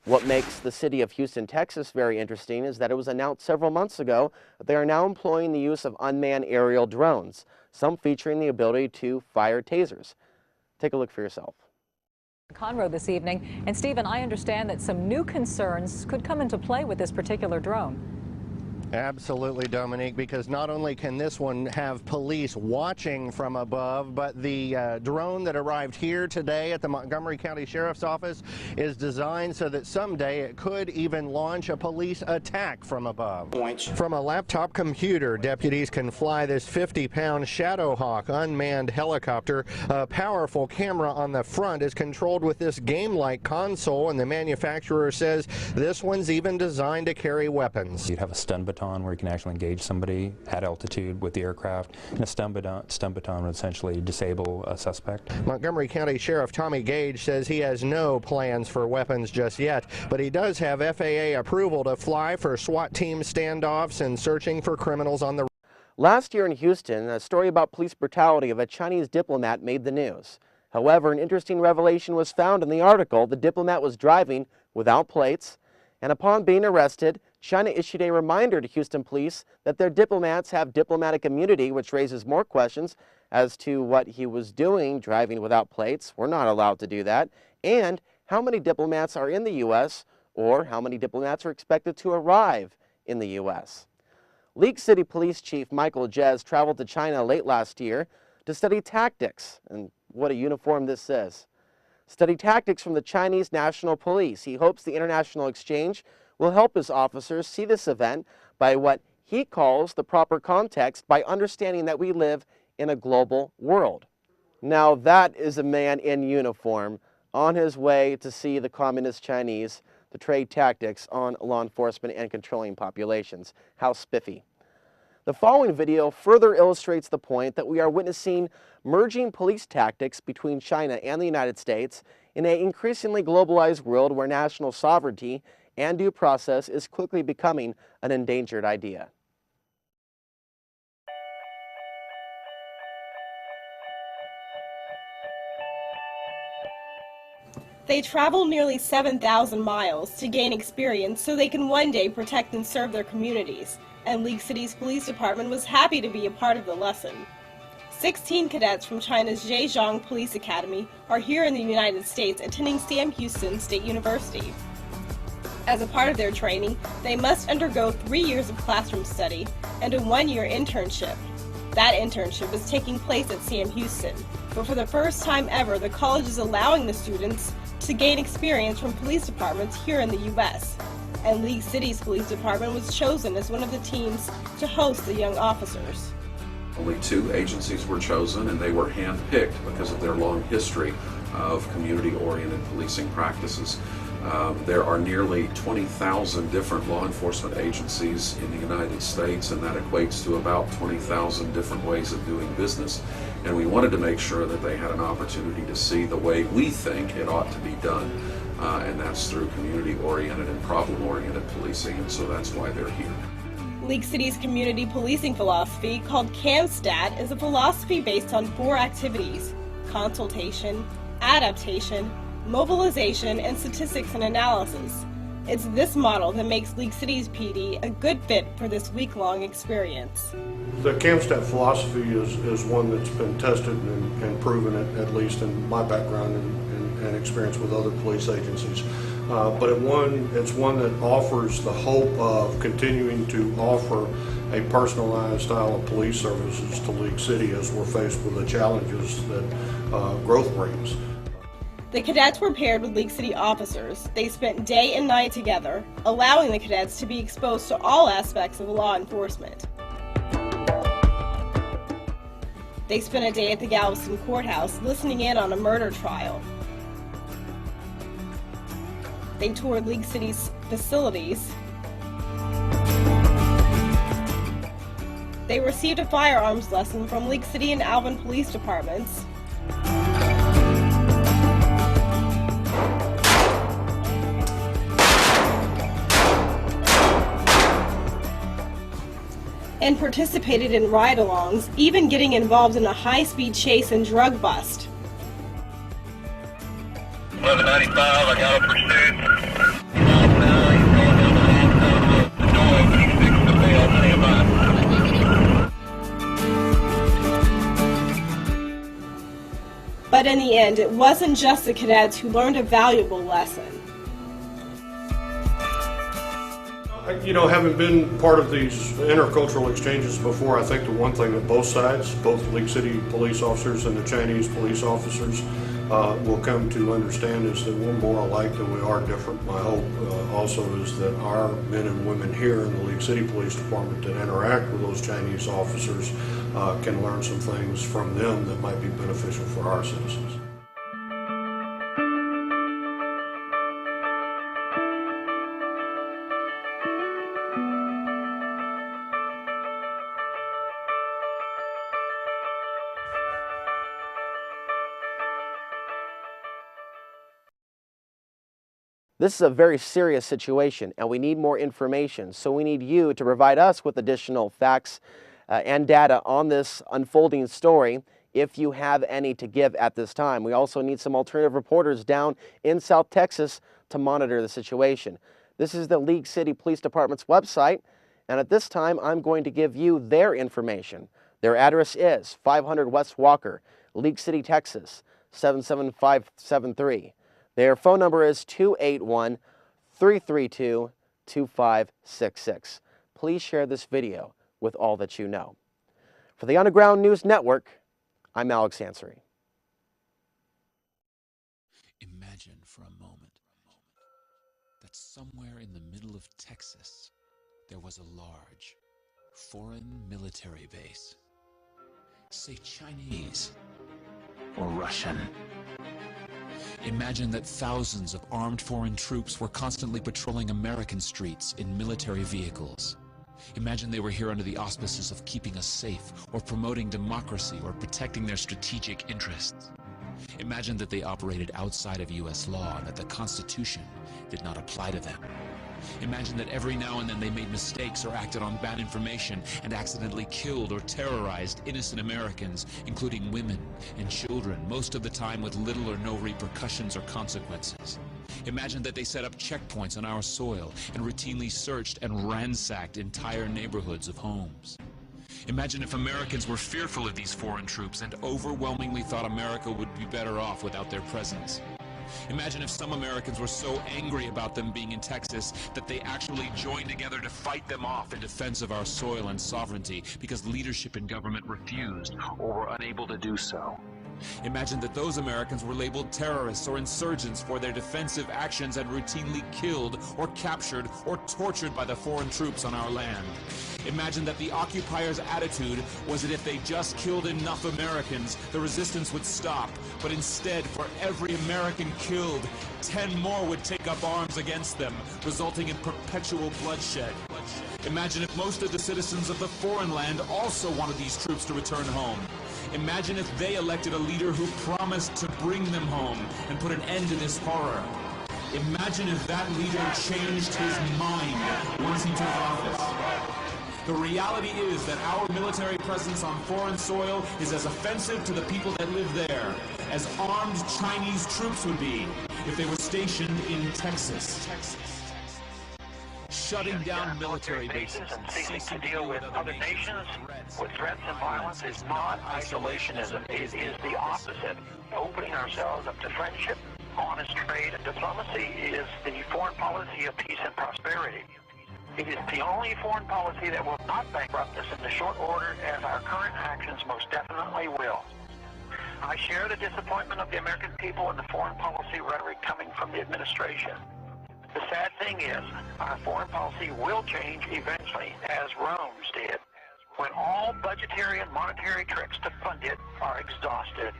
What makes the city of Houston, Texas very interesting is that it was announced several months ago that they are now employing the use of unmanned aerial drones, some featuring the ability to fire tasers. Take a look for yourself. Conroe this evening. And Stephen, I understand that some new concerns could come into play with this particular drone. Absolutely, Dominique, because not only can this one have police watching from above, but the drone that arrived here today at the Montgomery County Sheriff's Office is designed so that someday it could even launch a police attack from above. From a laptop computer, deputies can fly this 50-pound Shadowhawk unmanned helicopter. A powerful camera on the front is controlled with this game-like console, and the manufacturer says this one's even designed to carry weapons. You'd have a stun baton where you can actually engage somebody at altitude with the aircraft, and a stun baton would essentially disable a suspect. Montgomery County Sheriff Tommy Gage says he has no plans for weapons just yet, but he does have FAA approval to fly for SWAT team standoffs and searching for criminals on the. Last year in Houston, a story about police brutality of a Chinese diplomat made the news. However, an interesting revelation was found in the article. The diplomat was driving without plates, and upon being arrested, China issued a reminder to Houston police that their diplomats have diplomatic immunity, which raises more questions as to what he was doing driving without plates. We're not allowed to do that. And how many diplomats are in the U.S., or how many diplomats are expected to arrive in the U.S. League City Police Chief Michael Jez traveled to China late last year to study tactics, and what a uniform this is. Study tactics from the Chinese National Police. He hopes the international exchange will help his officers see this event by what he calls the proper context, by understanding that we live in a global world. Now that is a man in uniform on his way to see the communist Chinese to trade tactics on law enforcement and controlling populations. How spiffy. The following video further illustrates the point that we are witnessing merging police tactics between China and the United States in an increasingly globalized world where national sovereignty and due process is quickly becoming an endangered idea. They travel nearly 7,000 miles to gain experience so they can one day protect and serve their communities, and League City's police department was happy to be a part of the lesson. 16 cadets from China's Zhejiang Police Academy are here in the United States attending Sam Houston State University. As a part of their training, they must undergo 3 years of classroom study and a 1-year internship. That internship is taking place at Sam Houston, but for the first time ever, the college is allowing the students to gain experience from police departments here in the U.S., and League City's police department was chosen as one of the teams to host the young officers. Only 2 agencies were chosen, and they were hand-picked because of their long history of community-oriented policing practices. There are nearly 20,000 different law enforcement agencies in the United States, and that equates to about 20,000 different ways of doing business. And we wanted to make sure that they had an opportunity to see the way we think it ought to be done, and that's through community-oriented and problem-oriented policing, and so that's why they're here. League City's community policing philosophy, called CAMSTAT, is a philosophy based on 4 activities: consultation, adaptation, mobilization, and statistics and analysis. It's this model that makes League City's PD a good fit for this week-long experience. The CAMSTAT philosophy is one that's been tested and proven, at least in my background and experience with other police agencies. But it's one that offers the hope of continuing to offer a personalized style of police services to League City as we're faced with the challenges that growth brings. The cadets were paired with League City officers. They spent day and night together, allowing the cadets to be exposed to all aspects of law enforcement. They spent a day at the Galveston courthouse listening in on a murder trial. They toured League City's facilities. They received a firearms lesson from League City and Alvin police departments. And participated in ride-alongs, even getting involved in a high-speed chase and drug bust. 1195, I got a pursuit. in the end, it wasn't just the cadets who learned a valuable lesson. You know, having been part of these intercultural exchanges before, I think the one thing that both sides, both League City police officers and the Chinese police officers, will come to understand is that we're more alike than we are different. My hope also is that our men and women here in the League City Police Department that interact with those Chinese officers can learn some things from them that might be beneficial for our citizens. This is a very serious situation and we need more information, so we need you to provide us with additional facts and data on this unfolding story if you have any to give at this time. We also need some alternative reporters down in South Texas to monitor the situation. This is the League City Police Department's website, and at this time I'm going to give you their information. Their address is 500 West Walker, League City, Texas 77573. Their phone number is 281-332-2566. Please share this video with all that you know. For the Underground News Network, I'm Alex Ansary. Imagine for a moment that somewhere in the middle of Texas there was a large foreign military base. Say Chinese or Russian. Imagine that thousands of armed foreign troops were constantly patrolling American streets in military vehicles. Imagine they were here under the auspices of keeping us safe, or promoting democracy, or protecting their strategic interests. Imagine that they operated outside of U.S. law and that the Constitution did not apply to them. Imagine that every now and then they made mistakes or acted on bad information and accidentally killed or terrorized innocent Americans, including women and children, most of the time with little or no repercussions or consequences. Imagine that they set up checkpoints on our soil and routinely searched and ransacked entire neighborhoods of homes. Imagine if Americans were fearful of these foreign troops and overwhelmingly thought America would be better off without their presence. Imagine if some Americans were so angry about them being in Texas that they actually joined together to fight them off in defense of our soil and sovereignty because leadership in government refused or were unable to do so. Imagine that those Americans were labeled terrorists or insurgents for their defensive actions and routinely killed or captured or tortured by the foreign troops on our land. Imagine that the occupiers' attitude was that if they just killed enough Americans, the resistance would stop. But instead, for every American killed, 10 more would take up arms against them, resulting in perpetual bloodshed. Imagine if most of the citizens of the foreign land also wanted these troops to return home. Imagine if they elected a leader who promised to bring them home and put an end to this horror. Imagine if that leader changed his mind once he took office. The reality is that our military presence on foreign soil is as offensive to the people that live there as armed Chinese troops would be if they were stationed in Texas. Shutting down military bases and ceasing to deal with other nations with threats and violence is not isolationism. It is the opposite. Opening ourselves up to friendship, honest trade, and diplomacy is the foreign policy of peace and prosperity. It is the only foreign policy that will not bankrupt us in the short order, as our current actions most definitely will. I share the disappointment of the American people in the foreign policy rhetoric coming from the administration. The sad thing is, our foreign policy will change eventually, as Rome's did, when all budgetary and monetary tricks to fund it are exhausted.